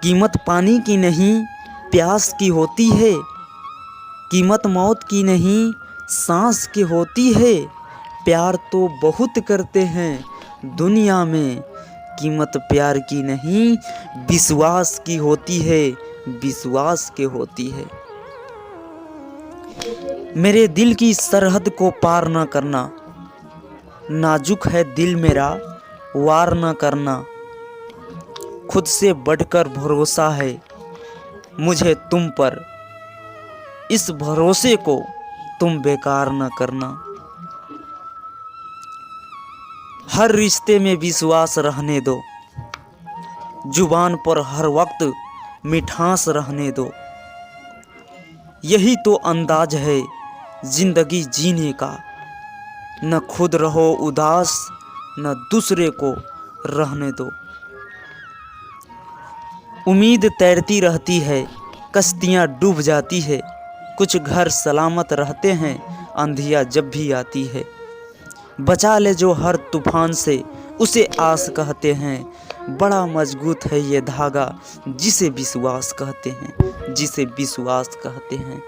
कीमत पानी की नहीं प्यास की होती है, कीमत मौत की नहीं सांस की होती है। प्यार तो बहुत करते हैं दुनिया में, कीमत प्यार की नहीं विश्वास की होती है, विश्वास की होती है। मेरे दिल की सरहद को पार न करना, नाजुक है दिल मेरा वार न करना। खुद से बढ़कर भरोसा है मुझे तुम पर, इस भरोसे को तुम बेकार न करना। हर रिश्ते में विश्वास रहने दो, जुबान पर हर वक्त मिठास रहने दो। यही तो अंदाज है जिंदगी जीने का, न खुद रहो उदास न दूसरे को रहने दो। उम्मीद तैरती रहती है कश्तियाँ डूब जाती है, कुछ घर सलामत रहते हैं आंधियाँ जब भी आती है। बचा ले जो हर तूफान से उसे आस कहते हैं, बड़ा मजबूत है ये धागा जिसे विश्वास कहते हैं, जिसे विश्वास कहते हैं।